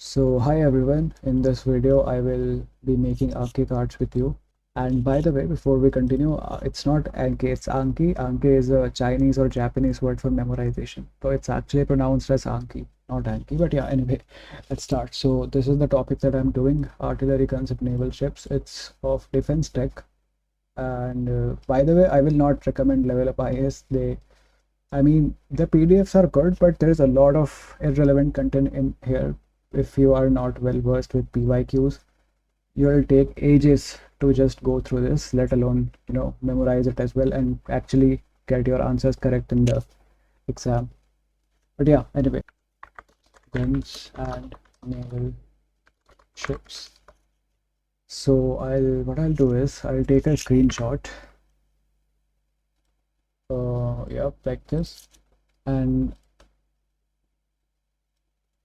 So hi everyone, in this video I will be making Anki cards with you. And by the way, before we continue, it's not Anki, it's Anki. Anki is a Chinese or Japanese word for memorization. So it's actually pronounced as Anki, not Anki. But yeah, anyway, let's start. So this is the topic that I'm doing, artillery guns and naval ships. It's of defense tech. And by the way, I will not recommend LevelUp IAS. I mean, the PDFs are good, but there is a lot of irrelevant content in here. If you are not well versed with PYQs, you will take ages to just go through this, let alone, memorize it as well and actually get your answers correct in the exam. But yeah, anyway, guns and naval ships. So what I'll do is I'll take a screenshot. Yep, like this, and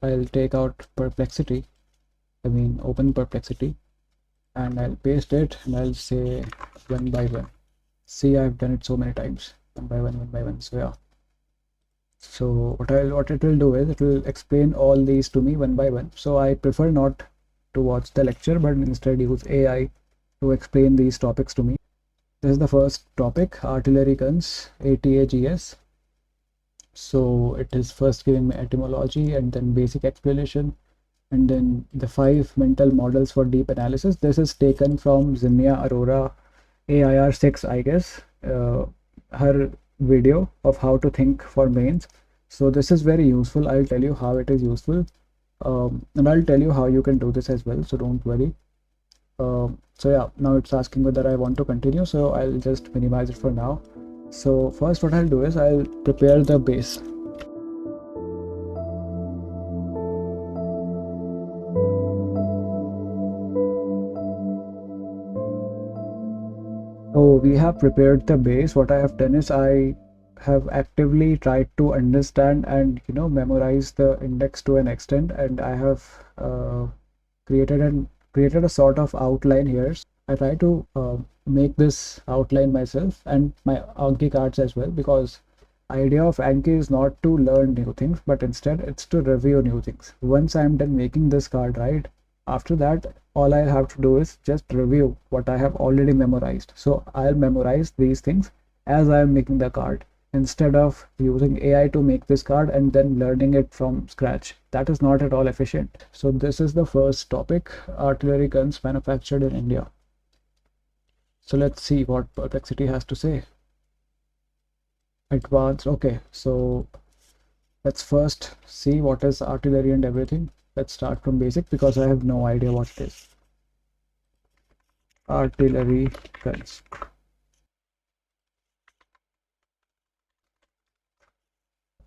I'll take out perplexity. Open perplexity, and I'll paste it, and I'll say 1 by 1. See, I've done it so many times, 1 by 1, 1 by 1. So yeah. So what it will do is it will explain all these to me 1 by 1. So I prefer not to watch the lecture, but instead use AI to explain these topics to me. This is the first topic, artillery guns, ATAGS. So it is first giving me etymology and then basic explanation, and then the 5 mental models for deep analysis. This is taken from Zinnia Aurora AIR 6, I guess, her video of how to think for mains. So this is very useful. I'll tell you how it is useful, and I'll tell you how you can do this as well, so don't worry. So yeah, now it's asking whether I want to continue, so I'll just minimize it for now. So first what I'll do is I'll prepare the base. So we have prepared the base. What I have done is I have actively tried to understand and memorize the index to an extent, and I have created a sort of outline here. I try to make this outline myself and my Anki cards as well, because idea of Anki is not to learn new things, but instead it's to review new things. Once I'm done making this card, right, after that all I have to do is just review what I have already memorized. So I'll memorize these things as I am making the card, instead of using AI to make this card and then learning it from scratch. That is not at all efficient. So this is the first topic, artillery guns manufactured in India. So let's see what perplexity has to say. Advanced. Okay, so let's first see what is artillery and everything. Let's start from basic, because I have no idea what it is. Artillery guns.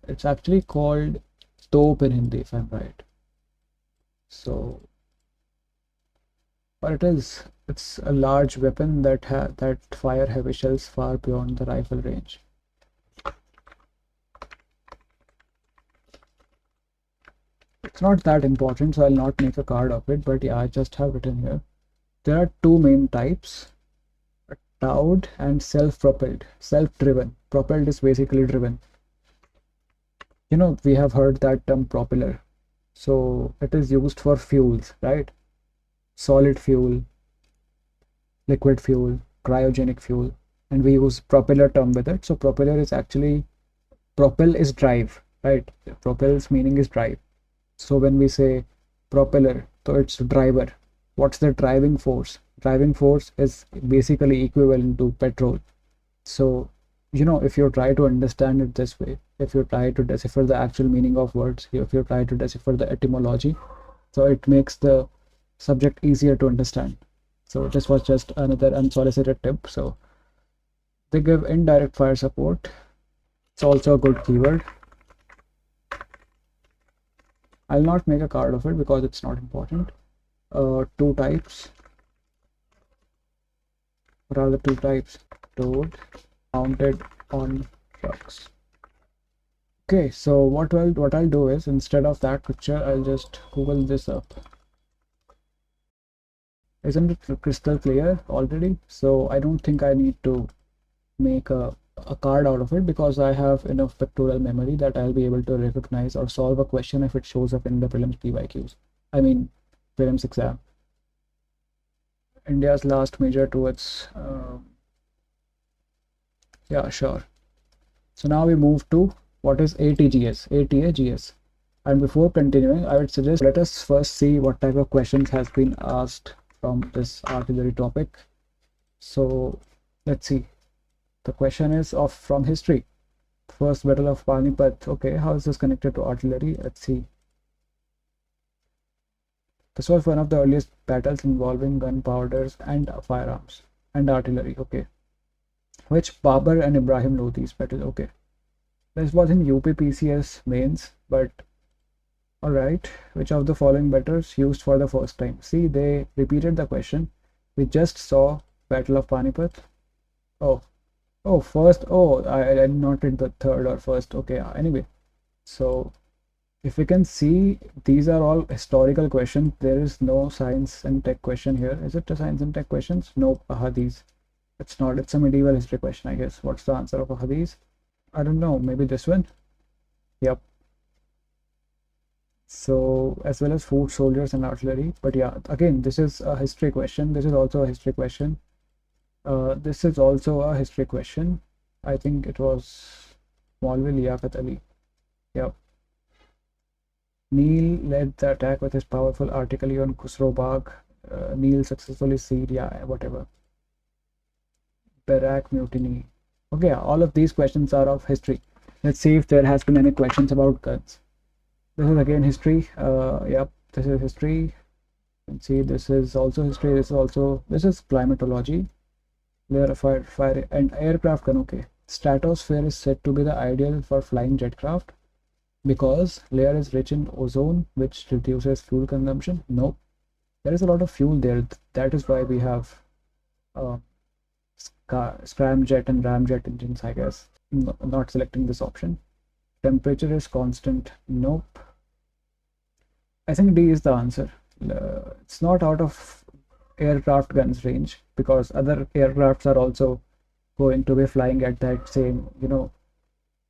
It's actually called top in Hindi, if I'm right. So, but it's a large weapon that fire heavy shells far beyond the rifle range. It's not that important, so I'll not make a card of it, but yeah, I just have written here. There are 2 main types, towed and self-propelled. Self-driven. Propelled is basically driven. We have heard that term propeller. So it is used for fuels, right? Solid fuel, liquid fuel, cryogenic fuel, and we use propeller term with it. So propeller is actually, propel is drive, right? Propel's meaning is drive. So when we say propeller, so it's driver. What's the driving force? Driving force is basically equivalent to petrol. So, if you try to understand it this way, if you try to decipher the actual meaning of words, if you try to decipher the etymology, so it makes the subject easier to understand. So this was just another unsolicited tip. So they give indirect fire support. It's also a good keyword. I'll not make a card of it because it's not important. 2 types. What are the 2 types? Towed, mounted on trucks. Okay, so what I'll do is, instead of that picture, I'll just Google this up. Isn't it crystal clear already? So I don't think I need to make a card out of it, because I have enough pictorial memory that I'll be able to recognize or solve a question if it shows up in the prelims PYQs. I mean, prelims exam. India's last major towards, yeah, sure. So now we move to what is ATGS, ATAGS. And before continuing, I would suggest let us first see what type of questions has been asked from this artillery topic. So let's see. The question is from history. First Battle of Panipat. Okay, how is this connected to artillery? Let's see. This was one of the earliest battles involving gunpowders and firearms and artillery. Okay. Which Babar and Ibrahim Lodi's battle? Okay. This was in UPPCS mains, but alright. Which of the following battles used for the first time? See, they repeated the question. We just saw Battle of Panipat. Oh, oh, first. Oh, I did not read the third or first. Okay, anyway. So if we can see, these are all historical questions. There is no science and tech question here. Is it a science and tech questions? Nope, ahadis. It's not. It's a medieval history question, I guess. What's the answer of ahadis? I don't know. Maybe this one? Yep. So as well as foot soldiers and artillery. But yeah, again, this is a history question. This is also a history question. This is also a history question. I think it was Maulvi Liaquat Ali. Yep. Neil led the attack with his powerful artillery on Khusro Bagh. Neil successfully seized, yeah, whatever. Barak mutiny. Okay, all of these questions are of history. Let's see if there has been any questions about guns. This is again history. Yep, this is history. You can see this is also history. This is climatology. Layer of fire and aircraft gun. Okay, stratosphere is said to be the ideal for flying jetcraft because layer is rich in ozone, which reduces fuel consumption. Nope, there is a lot of fuel there. That is why we have scramjet and ramjet engines, I guess. Not selecting this option. Temperature is constant. Nope. I think D is the answer. It's not out of aircraft guns range because other aircrafts are also going to be flying at that same,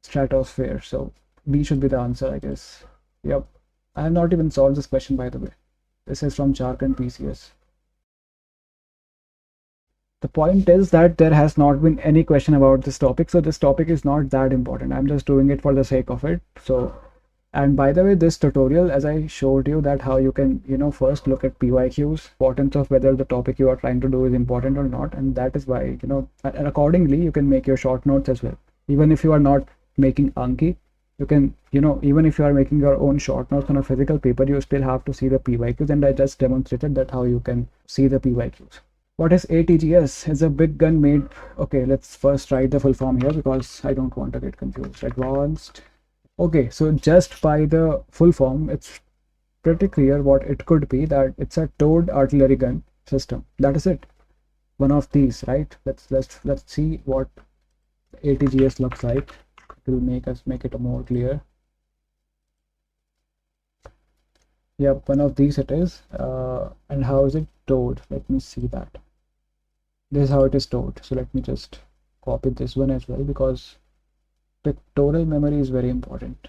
stratosphere. So B should be the answer, I guess. Yep. I have not even solved this question, by the way. This is from Jharkhand PCS. The point is that there has not been any question about this topic, so this topic is not that important. I'm just doing it for the sake of it. So, and by the way, this tutorial, as I showed you that how you can, first look at PYQs, importance of whether the topic you are trying to do is important or not, and that is why, and accordingly, you can make your short notes as well. Even if you are not making Anki, you can, even if you are making your own short notes on a physical paper, you still have to see the PYQs, and I just demonstrated that how you can see the PYQs. What is ATGS? It's a big gun made. Okay, let's first write the full form here because I don't want to get confused. Advanced. Okay, so just by the full form, it's pretty clear what it could be, that it's a towed artillery gun system. That is it. One of these, right? Let's see what ATGS looks like. It will make it more clear. Yep, one of these it is. And how is it towed? Let me see that. This is how it is stored. So let me just copy this one as well because pictorial memory is very important.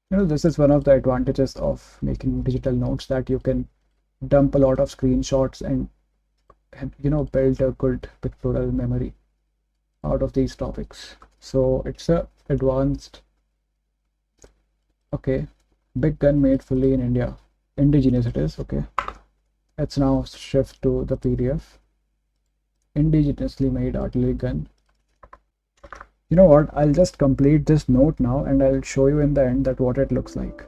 This is one of the advantages of making digital notes, that you can dump a lot of screenshots and build a good pictorial memory out of these topics. So it's a advanced. Okay, big gun made fully in India. Indigenous it is. Okay, let's now shift to the PDF. Indigenously made artillery gun. You know what, I'll just complete this note now and I'll show you in the end that what it looks like.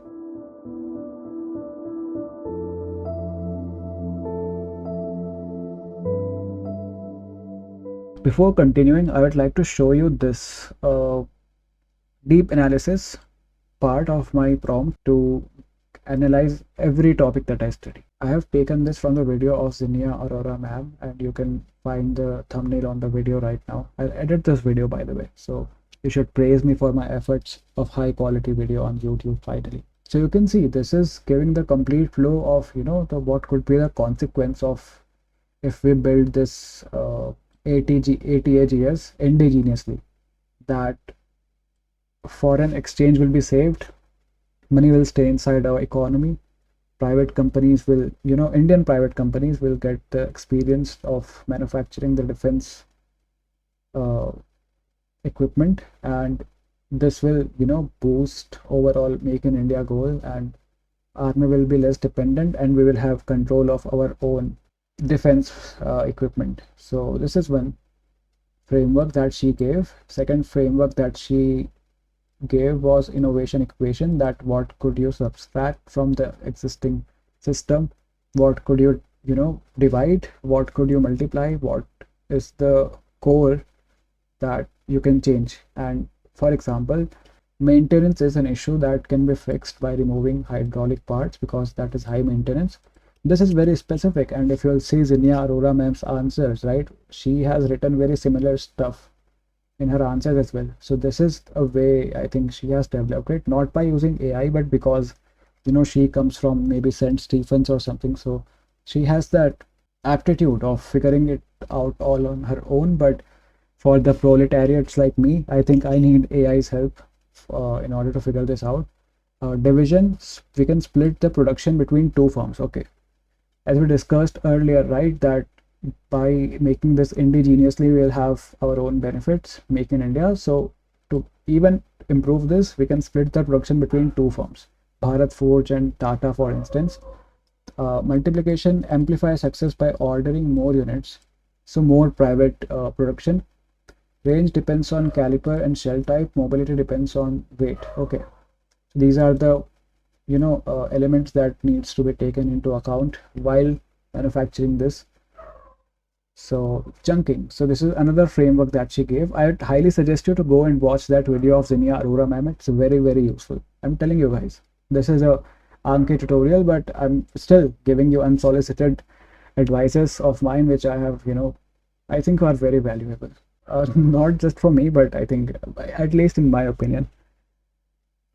Before continuing, I would like to show you this deep analysis part of my prompt to analyze every topic that I study. I have taken this from the video of Zinnia Aurora ma'am, and you can find the thumbnail on the video right now. I'll edit this video, by the way, so you should praise me for my efforts of high quality video on YouTube finally. So you can see this is giving the complete flow of what could be the consequence of if we build this ATAGS indigenously. That foreign exchange will be saved, money will stay inside our economy, private companies will, Indian private companies will get the experience of manufacturing the defense uh, equipment, and this will, boost overall Make in India goal, and army will be less dependent, and we will have control of our own defense equipment. So this is one framework that she gave. Second framework that she gave was innovation equation, that what could you subtract from the existing system, what could you, divide, what could you multiply, what is the core that you can change. And for example, maintenance is an issue that can be fixed by removing hydraulic parts because that is high maintenance. This is very specific, and if you'll see Zinnia Aurora ma'am's answers, right, she has written very similar stuff in her answers as well. So this is a way I think she has developed it, not by using AI, but because, she comes from maybe St. Stephens or something. So she has that aptitude of figuring it out all on her own. But for the proletariats like me, I think I need AI's help in order to figure this out. Divisions, we can split the production between two firms. Okay, as we discussed earlier, right, that by making this indigenously, we'll have our own benefits, Make in India. So to even improve this, we can split the production between two firms, Bharat Forge and Tata, for instance. Multiplication amplifies success by ordering more units, so more private production. Range depends on caliper and shell type. Mobility depends on weight. Okay, these are the elements that needs to be taken into account while manufacturing this. So chunking. So this is another framework that she gave. I would highly suggest you to go and watch that video of Zinnia Aurora ma'am. It's very, very useful. I'm telling you guys. This is a Anki tutorial, but I'm still giving you unsolicited advices of mine, which I have, I think are very valuable. Not just for me, but I think at least in my opinion.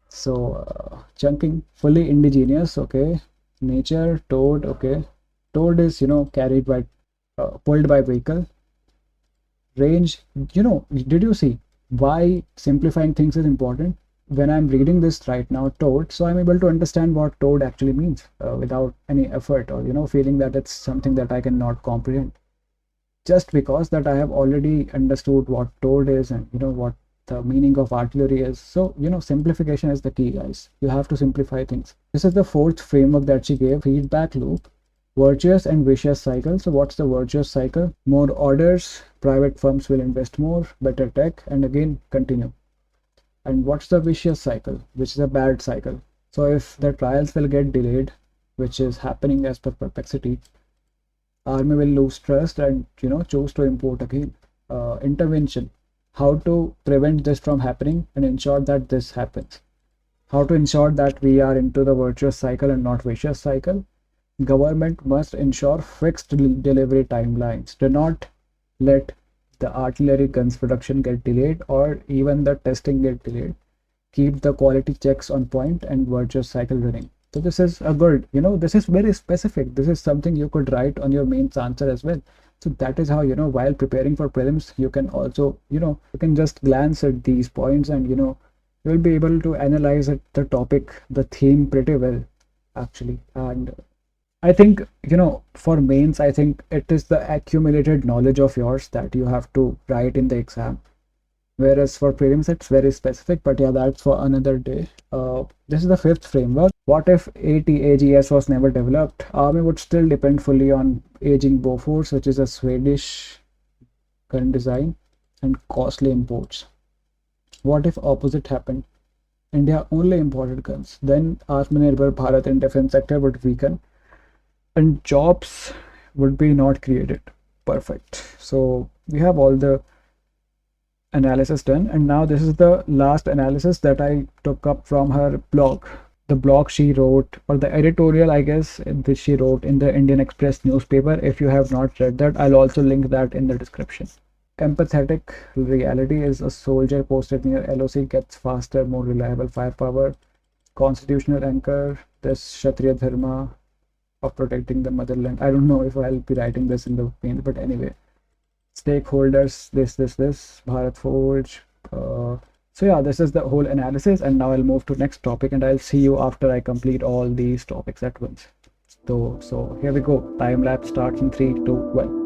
So chunking, fully indigenous. Okay. Nature, towed. Okay. Towed is, carried by pulled by vehicle. Range, did you see why simplifying things is important? When I'm reading this right now, towed, so I'm able to understand what towed actually means without any effort, or feeling that it's something that I cannot comprehend, just because that I have already understood what towed is and what the meaning of artillery is. So simplification is the key, guys. You have to simplify things. This is the fourth framework that she gave, feedback loop. Virtuous and vicious cycle. So what's the virtuous cycle? More orders, private firms will invest more, better tech, and again continue. And what's the vicious cycle, which is a bad cycle? So if the trials will get delayed, which is happening as per perplexity, army will lose trust and choose to import again. Intervention, how to prevent this from happening and ensure that this happens. How to ensure that we are into the virtuous cycle and not vicious cycle. Government must ensure fixed delivery timelines. Do not let the artillery guns production get delayed or even the testing get delayed. Keep the quality checks on point and virtuous cycle running. So this is a good, this is very specific. This is something you could write on your mains answer as well. So that is how, while preparing for prelims, you can also, you can just glance at these points and, you'll be able to analyze the topic, the theme pretty well, actually. And I think, for mains, I think it is the accumulated knowledge of yours that you have to write in the exam. Whereas for prelims, it's very specific, but yeah, that's for another day. This is the fifth framework. What if ATAGS was never developed? Army would still depend fully on aging Bofors, which is a Swedish gun design, and costly imports. What if opposite happened? India only imported guns. Then Atmanirbhar Bharat in defense sector would weaken, and jobs would be not created. Perfect. So we have all the analysis done, and now this is the last analysis that I took up from her blog. The blog she wrote, or the editorial, I guess, that she wrote in the Indian Express newspaper. If you have not read that, I'll also link that in the description. Empathetic reality is a soldier posted near LOC gets faster, more reliable firepower. Constitutional anchor, this Kshatriya Dharma of protecting the motherland. I don't know if I'll be writing this in the pain, but anyway. Stakeholders, this, Bharat Forge, So yeah, this is the whole analysis, and now I'll move to next topic, and I'll see you after I complete all these topics at once. So here we go. Time lapse starts in 3, 2, 1.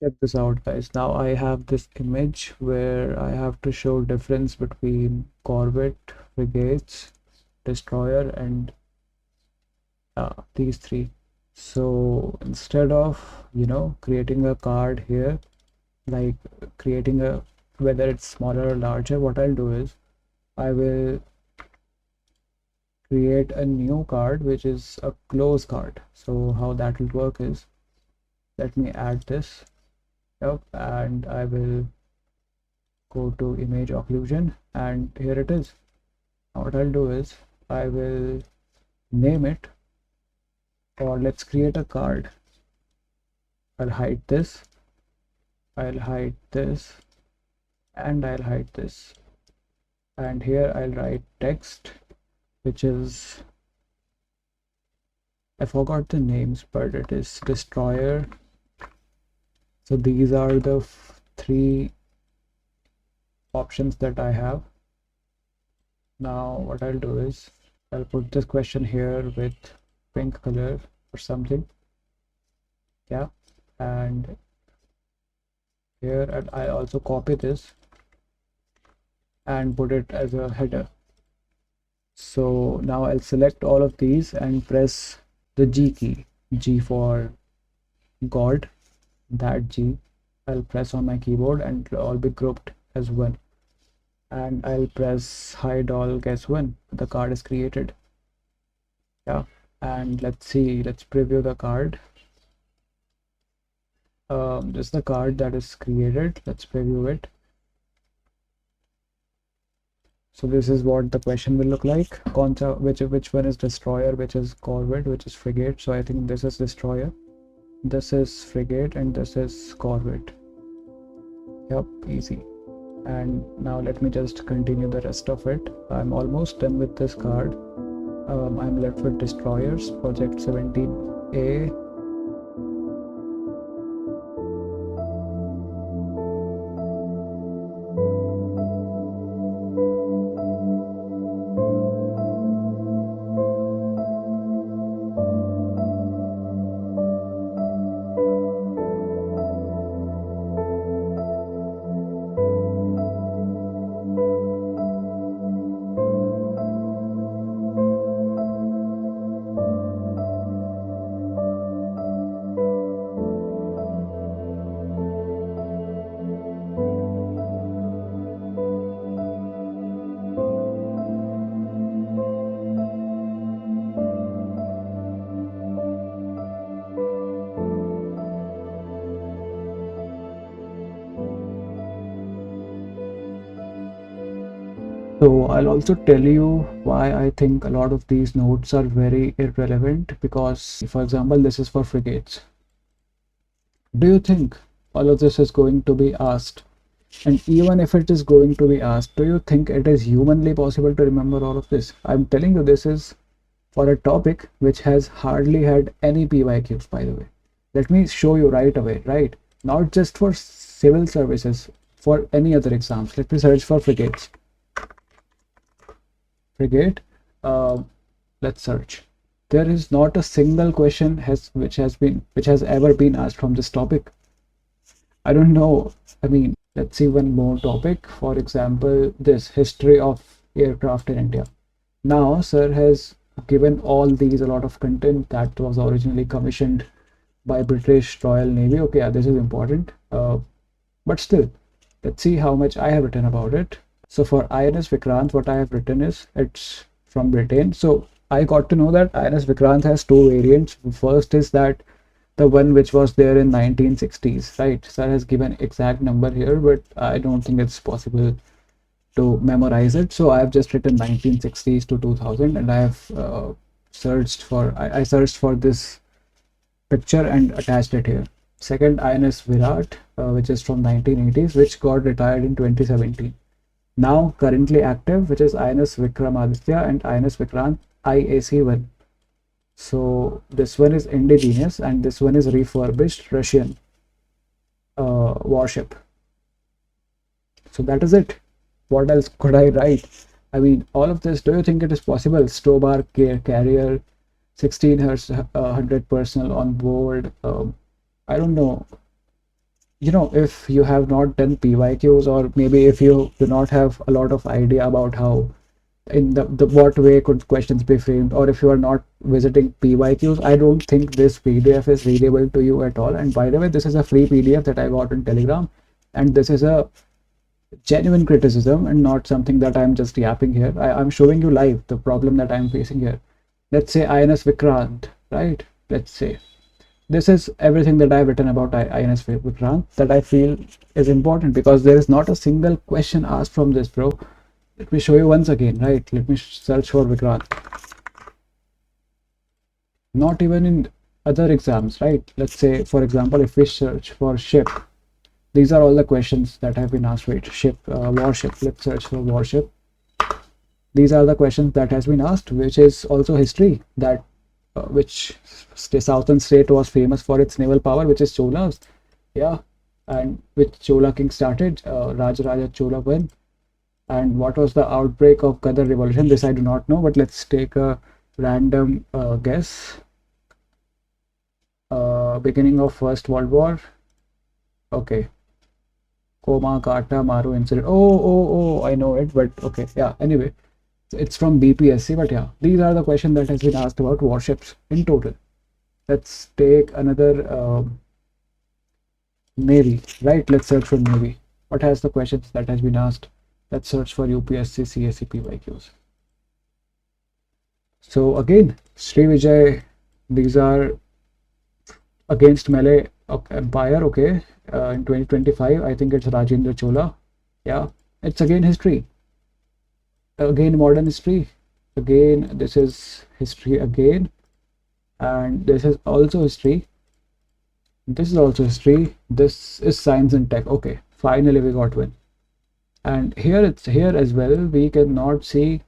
Check this out, guys. Now I have this image where I have to show difference between corvette, frigates, destroyer, and these three. So instead of, creating a card here, like creating a, whether it's smaller or larger, what I'll do is I will create a new card which is a close card. So how that will work is, let me add this. Yep, and I will go to image occlusion, and here it is. Now what I'll do is I will name it, or let's create a card. I'll hide this, I'll hide this, and I'll hide this, and here I'll write text, which is, I forgot the names, but it is destroyer. So these are the three options that I have. Now what I'll do is I'll put this question here with pink color or something. Yeah, and here I'll also copy this and put it as a header. So now I'll select all of these and press the G key, G for God. That G I'll press on my keyboard and it'll all be grouped as one, and I'll press hide all. Guess when the card is created. Yeah, and let's preview the card. This is the card that is created. Let's preview it. So this is what the question will look like. Which one is destroyer, which is corvette, which is frigate. So I think this is destroyer, this is frigate, and this is corvette. Yep, easy. And now let me just continue the rest of it. I'm almost done with this card. I'm left with destroyers, project 17A. So I'll also tell you why I think a lot of these notes are very irrelevant, because for example, this is for frigates. Do you think all of this is going to be asked? And even if it is going to be asked, do you think it is humanly possible to remember all of this? I'm telling you, this is for a topic which has hardly had any PYQs, by the way. Let me show you right away, right? Not just for civil services, for any other exams. Let me search for frigates. Frigate. Let's search. There is not a single question which has ever been asked from this topic. I don't know. I mean, let's see one more topic. For example, this history of aircraft in India. Now, sir has given all these a lot of content that was originally commissioned by British Royal Navy. Okay, yeah, this is important. But still, let's see how much I have written about it. So for INS Vikrant, what I have written is it's from Britain. So I got to know that INS Vikrant has two variants. First is that the one which was there in 1960s, right? Sir has given exact number here, but I don't think it's possible to memorize it. So I have just written 1960s to 2000, and I have I searched for this picture and attached it here. Second, INS Virat, which is from 1980s, which got retired in 2017. Now currently active, which is INS Vikramaditya and INS Vikrant IAC-1. So this one is indigenous and this one is refurbished Russian warship. So that is it. What else could I write? I mean, all of this, do you think it is possible? Stobar carrier, 1600 personnel on board. I don't know. You know, if you have not done PYQs, or maybe if you do not have a lot of idea about how in the what way could questions be framed, or if you are not visiting PYQs, I don't think this PDF is readable to you at all. And by the way, this is a free PDF that I got on Telegram, and this is a genuine criticism and not something that I'm just yapping here. I'm showing you live the problem that I'm facing here. Let's say INS Vikrant, right? Let's say this is everything that I've written about INS Vikrant that I feel is important, because there is not a single question asked from this, bro. Let me show you once again, right? Let me search for Vikrant. Not even in other exams, right? Let's say, for example, if we search for ship, these are all the questions that have been asked. Right? Ship, warship. Let's search for warship. These are the questions that has been asked, which is also history. That which southern state was famous for its naval power, which is Cholas. Yeah, and which Chola king started, Rajaraja Chola I. And what was the outbreak of Gadar revolution? This I do not know, but let's take a random guess. Beginning of First World War. Okay. Koma Kata Maru incident. Oh, I know it, but okay, yeah. Anyway, it's from BPSC, but yeah, these are the questions that has been asked about warships in total. Let's take another Navy, right? Let's search for Navy. What has the questions that has been asked? Let's search for UPSC CSE PYQs. So again, Sri Vijay, these are against Malay Empire, okay. In 2025, I think it's Rajendra Chola. Yeah, it's again history. Again modern history. Again, this is history again. And this is also history. This is also history. This is science and tech. Okay, finally we got one. And here it's here as well. We cannot see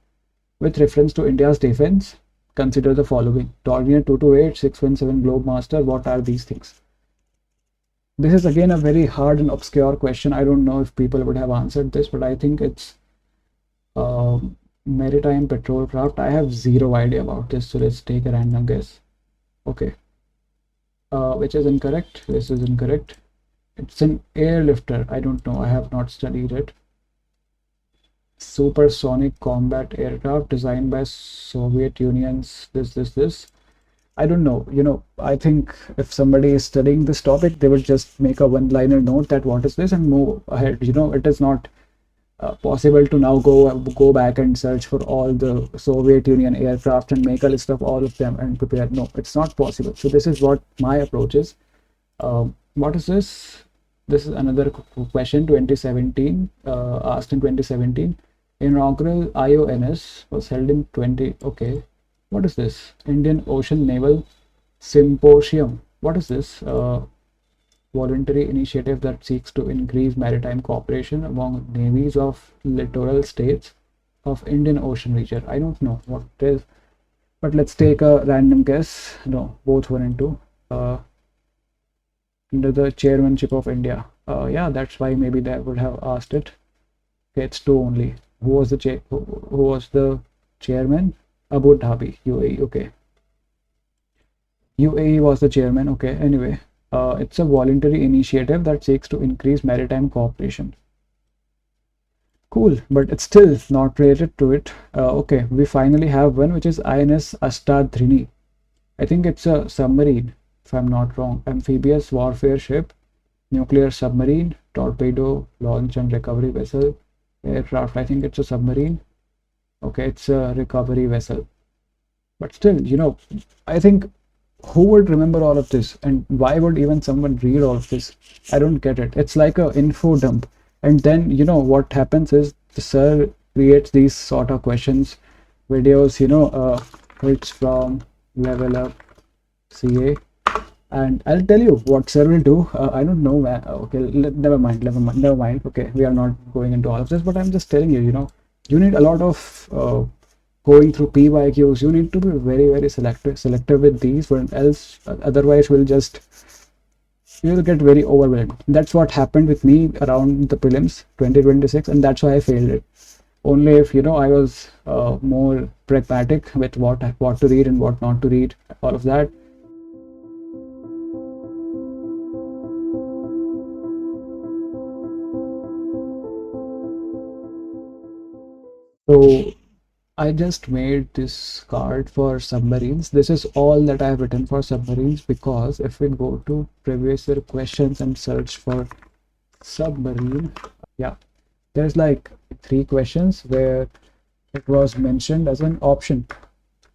with reference to India's defense. Consider the following: Dornier 228, 617 Globemaster. What are these things? This is again a very hard and obscure question. I don't know if people would have answered this, but I think it's maritime patrol craft. I have zero idea about this, so let's take a random guess. Okay, which is incorrect. This is incorrect. It's an airlifter. I don't know. I have not studied it. Supersonic combat aircraft designed by Soviet Union's this. I don't know. You know, I think if somebody is studying this topic, they would just make a one-liner note that what is this and move ahead. You know, it is not possible to now go back and search for all the Soviet Union aircraft and make a list of all of them and prepare. No, it's not possible. So this is what my approach is. What is this? This is another question. 2017, asked in 2017. Inaugural IONS was held in 20. Okay, what is this? Indian Ocean Naval Symposium. What is this? Voluntary initiative that seeks to increase maritime cooperation among navies of littoral states of Indian Ocean region. I don't know what it is, but let's take a random guess. No, both 1 and 2. under the chairmanship of India. Yeah, that's why maybe they would have asked it. Okay, it's two only. Who was the chairman? Abu Dhabi, UAE. Okay, UAE was the chairman. Okay, anyway, it's a voluntary initiative that seeks to increase maritime cooperation. Cool, but it's still not related to it. Okay, we finally have one, which is INS Astadhrini. I think it's a submarine, if I'm not wrong. Amphibious warfare ship, nuclear submarine, torpedo, launch and recovery vessel, aircraft. I think it's a submarine. Okay, it's a recovery vessel. But still, I think who would remember all of this, and why would even someone read all of this? I don't get it. It's like a info dump. And then, what happens is the sir creates these sort of questions, videos, it's from LevelUp CA. And I'll tell you what sir will do. I don't know. Okay, never mind, never mind. Okay, we are not going into all of this, but I'm just telling you, you need a lot of going through PYQs. You need to be very, very selective with these, or else otherwise you'll get very overwhelmed. That's what happened with me around the prelims 2026, and that's why I failed it. Only if I was more pragmatic with what to read and what not to read, all of that. So I just made this card for submarines. This is all that I have written for submarines, because if we go to previous year questions and search for submarine, yeah, there's like 3 questions where it was mentioned as an option.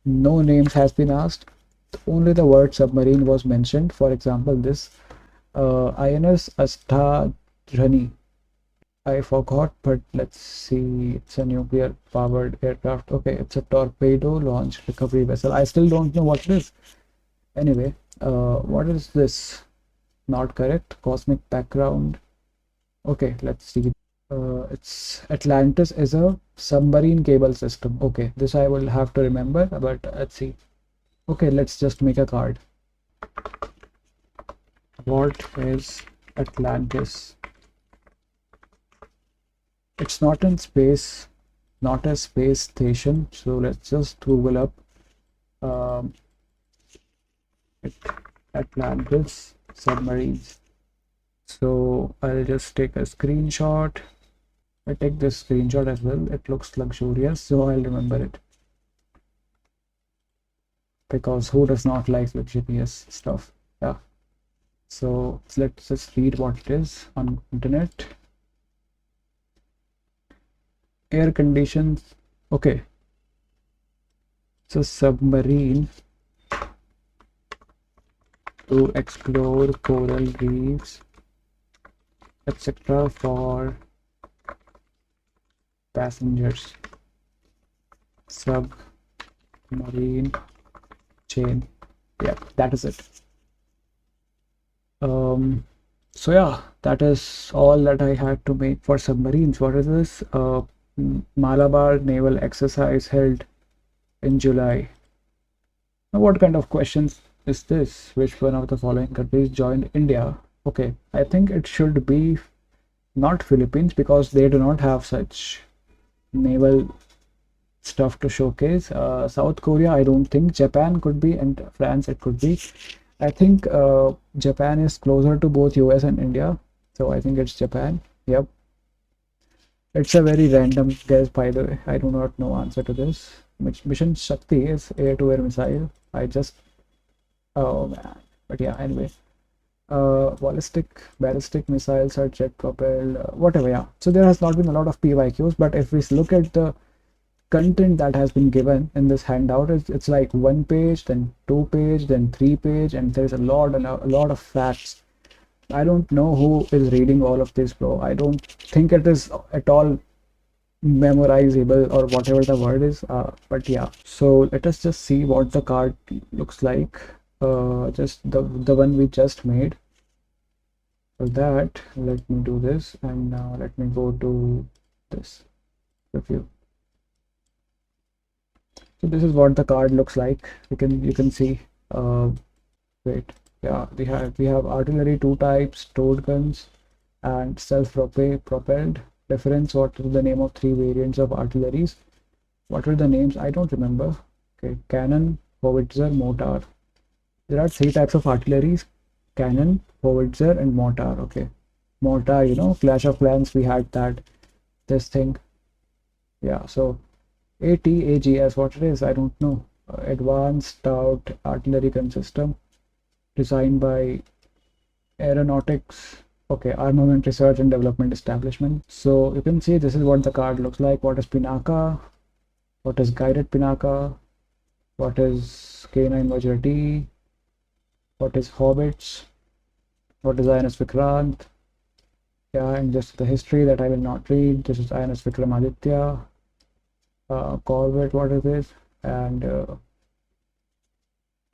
No names has been asked. Only the word submarine was mentioned. For example, this INS Astadhani. I forgot, but let's see. It's a nuclear powered aircraft. Okay, it's a torpedo launch recovery vessel. I still don't know what it is. Anyway, what is this? Not correct. Cosmic background. Okay, let's see. It's Atlantis is a submarine cable system. Okay, this I will have to remember, but let's see. Okay, let's just make a card. What is Atlantis? It's not in space, not a space station. So let's just Google up Atlantis submarines. So I'll just take a screenshot. I take this screenshot as well. It looks luxurious, so I'll remember it. Because who does not like luxurious stuff? Yeah. So let's just read what it is on internet. Air conditions. Okay. So submarine to explore coral reefs, etc. for passengers. Submarine chain. Yeah, that is it. So yeah, that is all that I had to make for submarines. What is this? Malabar naval exercise held in July. Now, what kind of questions is this? Which one of the following countries joined India? Okay, I think it should be not Philippines, because they do not have such naval stuff to showcase. South Korea, I don't think. Japan could be, and France it could be. I think Japan is closer to both US and India, so I think it's Japan. Yep. It's a very random guess, by the way. I do not know answer to this. Mission Shakti is air-to-air missile. Oh man. But yeah, anyway. Ballistic missiles are jet propelled, whatever. Yeah. So there has not been a lot of PYQs, but if we look at the content that has been given in this handout, it's like 1 page, then 2 page, then 3 page, and there's a lot of facts. I don't know who is reading all of this, bro. I don't think it is at all memorizable, or whatever the word is. But yeah, so let us just see what the card looks like. Just the one we just made. For that, let me do this, and now let me go to this review. So this is what the card looks like. You can see. Wait. Yeah, we have artillery, two types, towed guns and self-propelled. Difference, what is the name of three variants of artilleries? What were the names? I don't remember. Okay, cannon, howitzer, mortar. There are three types of artilleries: cannon, howitzer, and mortar. Okay, mortar, Clash of Clans, we had that, this thing. Yeah, so ATAGS, what it is, I don't know. Advanced Stout Artillery Gun System, designed by Aeronautics, okay, Armament Research and Development Establishment. So you can see this is what the card looks like. What is Pinaka? What is Guided Pinaka? What is K9 Majority? What is Hobbits? What is INS Vikrant? Yeah, and just the history that I will not read. This is INS Vikramaditya. Corvette, what is it? And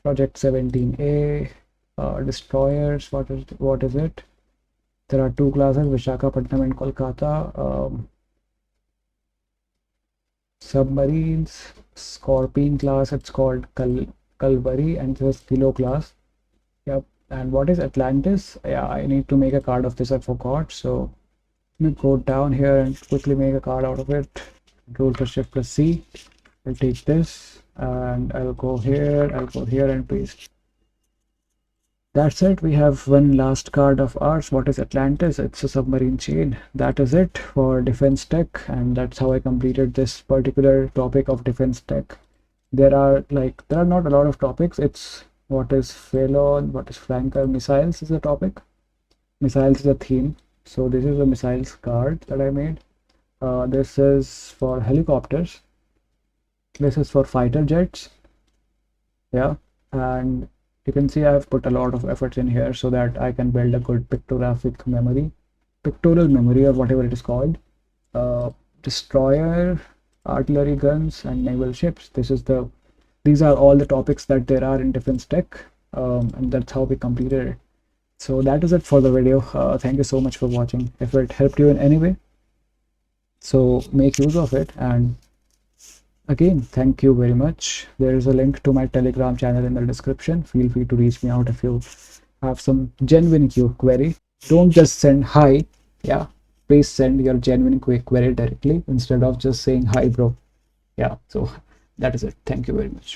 Project 17A. Destroyers, what is it? There are two classes, Vishakhapatnam and Kolkata. Submarines, Scorpion class, it's called Kalvari, and this is Kilo class. Yep. And what is Atlantis? Yeah, I need to make a card of this, I forgot. So let me go down here and quickly make a card out of it. Control plus Shift plus C. I'll take this and I'll go here and paste. That's it. We have one last card of ours. What is Atlantis? It's a submarine chain. That is it for defense tech, and that's how I completed this particular topic of defense tech. There are not a lot of topics. It's what is phaelon, what is flanker, missiles is a topic. Missiles is a theme. So this is a missiles card that I made. This is for helicopters. This is for fighter jets. Yeah, and you can see I've put a lot of efforts in here so that I can build a good pictorial memory, or whatever it is called. Destroyer, artillery guns, and naval ships. These are all the topics that there are in defense tech, and that's how we completed it. So that is it for the video. Thank you so much for watching. If it helped you in any way, so make use of it, and again, thank you very much. There is a link to my Telegram channel in the description. Feel free to reach me out if you have some genuine query. Don't just send hi. Yeah, please send your genuine query directly instead of just saying hi, bro. Yeah, so that is it. Thank you very much.